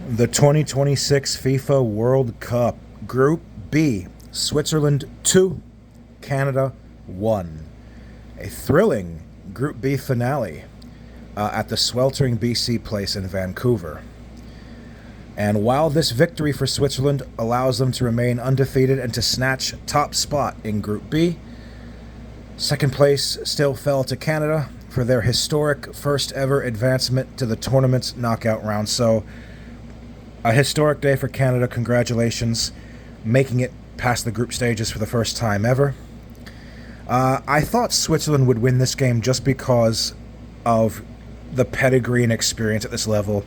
The 2026 FIFA World Cup, Group B, Switzerland 2, Canada 1. A thrilling Group B finale at the sweltering BC Place in Vancouver. And while this victory for Switzerland allows them to remain undefeated and to snatch top spot in Group B, second place still fell to Canada for their historic first ever advancement to the tournament's knockout round. So, a historic day for Canada. Congratulations, making it past the group stages for the first time ever. I thought Switzerland would win this game just because of the pedigree and experience at this level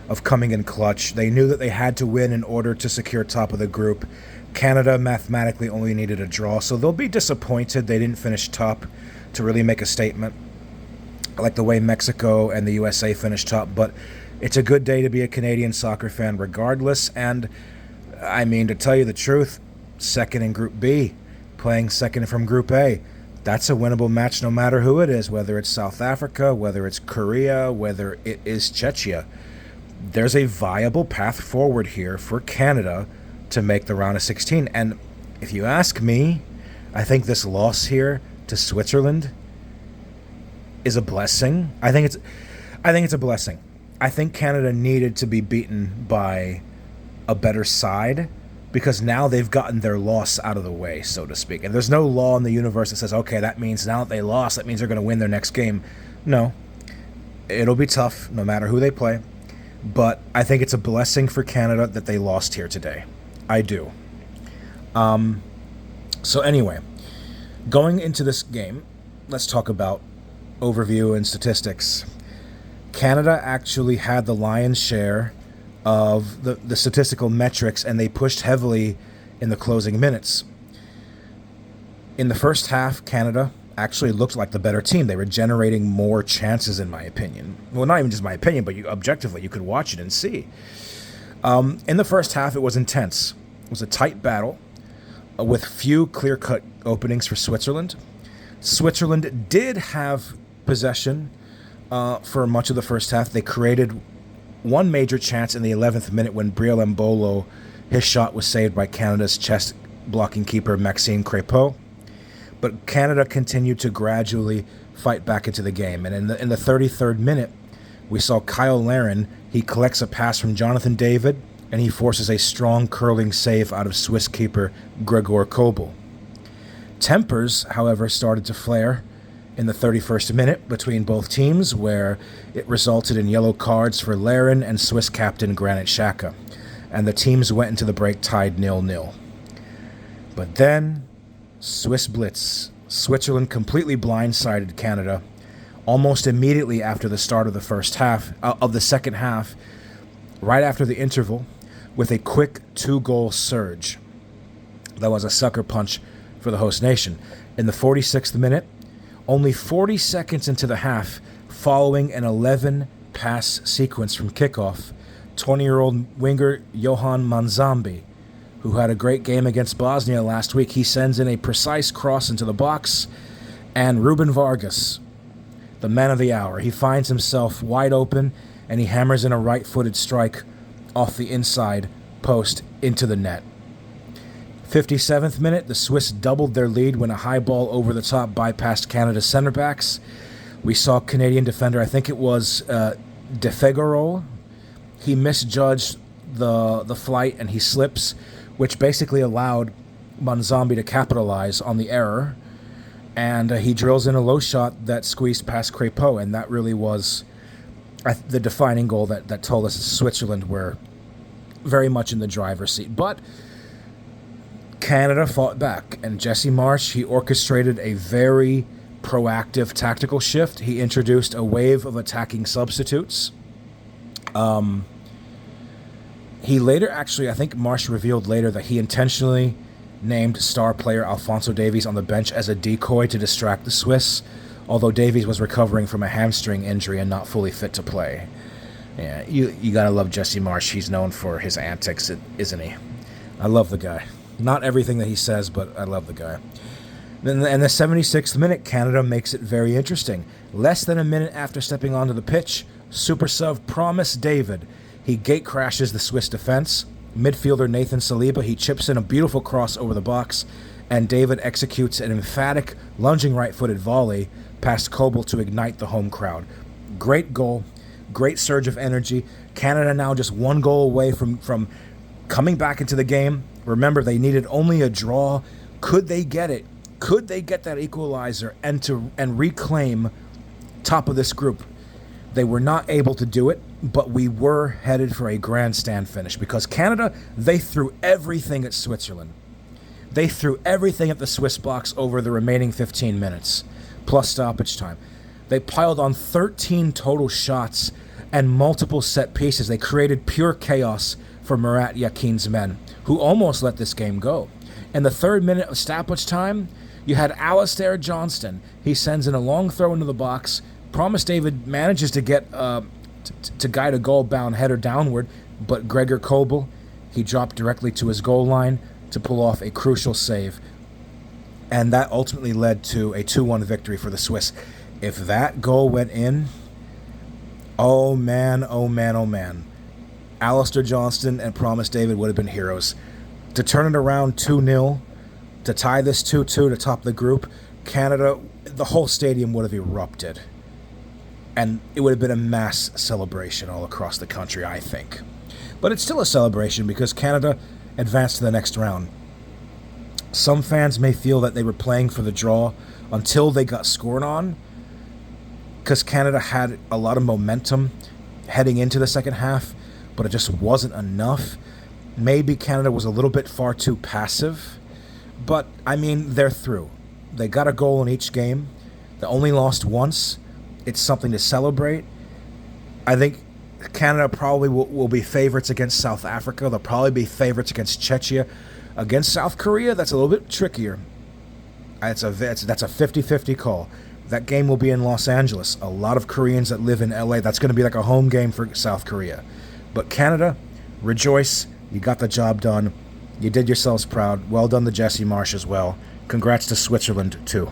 of coming in clutch. They knew that they had to win in order to secure top of the group. Canada mathematically only needed a draw, so they'll be disappointed they didn't finish top to really make a statement, like the way Mexico and the USA finished top. But it's a good day to be a Canadian soccer fan regardless. And, I mean, to tell you the truth, second in Group B, playing second from Group A, that's a winnable match no matter who it is, whether it's South Africa, whether it's Korea, whether it is Czechia. There's a viable path forward here for Canada to make the round of 16. And if you ask me, I think this loss here to Switzerland is a blessing. I think it's a blessing. I think Canada needed to be beaten by a better side because now they've gotten their loss out of the way, so to speak. And there's no law in the universe that says, okay, that means now that they lost, that means they're going to win their next game. No. It'll be tough no matter who they play. But I think it's a blessing for Canada that they lost here today. I do. So anyway, going into this game, let's talk about overview and statistics. Canada actually had the lion's share of the statistical metrics, and they pushed heavily in the closing minutes. In the first half, Canada actually looked like the better team. They were generating more chances, in my opinion. Well, not even just my opinion, but objectively, you could watch it and see. In the first half, it was intense. It was a tight battle with few clear-cut openings for Switzerland. Switzerland did have possession for much of the first half. They created one major chance in the 11th minute when Briel Mbolo, his shot was saved by Canada's chest-blocking keeper Maxime Crépeau. But Canada continued to gradually fight back into the game. And in the 33rd minute, we saw Kyle Larin. He collects a pass from Jonathan David, and he forces a strong curling save out of Swiss keeper Gregor Kobel. Tempers, however, started to flare in the 31st minute between both teams, where it resulted in yellow cards for Larin and Swiss captain Granit Xhaka, and the teams went into the break tied 0-0. But then, Swiss blitz. Switzerland completely blindsided Canada almost immediately after the start of the first half, of the second half, right after the interval, with a quick 2-goal surge. That was a sucker punch for the host nation. In the 46th minute, only 40 seconds into the half, following an 11-pass sequence from kickoff, 20-year-old winger Johan Manzambi, who had a great game against Bosnia last week, he sends in a precise cross into the box, and Ruben Vargas, the man of the hour, he finds himself wide open, and he hammers in a right-footed strike off the inside post into the net. 57th minute, the Swiss doubled their lead when a high ball over the top bypassed Canada's center backs. We saw Canadian defender, I think it was De Fegaro. He misjudged the flight and he slips, which basically allowed Manzambi to capitalize on the error. And he drills in a low shot that squeezed past Crépeau, and that really was the defining goal that told us Switzerland were very much in the driver's seat. But Canada fought back, and Jesse Marsch, he orchestrated a very proactive tactical shift. He introduced a wave of attacking substitutes. He later actually, I think Marsch revealed later that he intentionally named star player Alphonso Davies on the bench as a decoy to distract the Swiss, although Davies was recovering from a hamstring injury and not fully fit to play. Yeah, you gotta love Jesse Marsch. He's known for his antics, isn't he? I love the guy. Not everything that he says, but I love the guy. Then in the 76th minute, Canada makes it very interesting. Less than a minute after stepping onto the pitch, super sub Promise David. He gate crashes the Swiss defense. Midfielder Nathan Saliba, he chips in a beautiful cross over the box, and David executes an emphatic lunging right-footed volley past Kobel to ignite the home crowd. Great goal, great surge of energy. Canada now just one goal away from coming back into the game. Remember, they needed only a draw. Could they get it? Could they get that equalizer and reclaim top of this group? They were not able to do it, but we were headed for a grandstand finish because Canada, they threw everything at Switzerland. They threw everything at the Swiss box over the remaining 15 minutes, plus stoppage time. They piled on 13 total shots and multiple set pieces. They created pure chaos for Murat Yakin's men, who almost let this game go. In the 3rd minute of stoppage time, you had Alistair Johnston. He sends in a long throw into the box. Promise David manages to get to guide a goal-bound header downward, but Gregor Kobel, he dropped directly to his goal line to pull off a crucial save. And that ultimately led to a 2-1 victory for the Swiss. If that goal went in, oh man, oh man, oh man. Alistair Johnston and Promise David would have been heroes. To turn it around 2-0, to tie this 2-2 to top the group, Canada, the whole stadium would have erupted. And it would have been a mass celebration all across the country, I think. But it's still a celebration because Canada advanced to the next round. Some fans may feel that they were playing for the draw until they got scored on, because Canada had a lot of momentum heading into the second half, but it just wasn't enough. Maybe Canada was a little bit far too passive, but, I mean, they're through. They got a goal in each game. They only lost once. It's something to celebrate. I think Canada probably will be favorites against South Africa. They'll probably be favorites against Czechia. Against South Korea, that's a little bit trickier. That's a 50-50 call. That game will be in Los Angeles. A lot of Koreans that live in LA, that's going to be like a home game for South Korea. But Canada, rejoice. You got the job done. You did yourselves proud. Well done to Jesse Marsch as well. Congrats to Switzerland, too.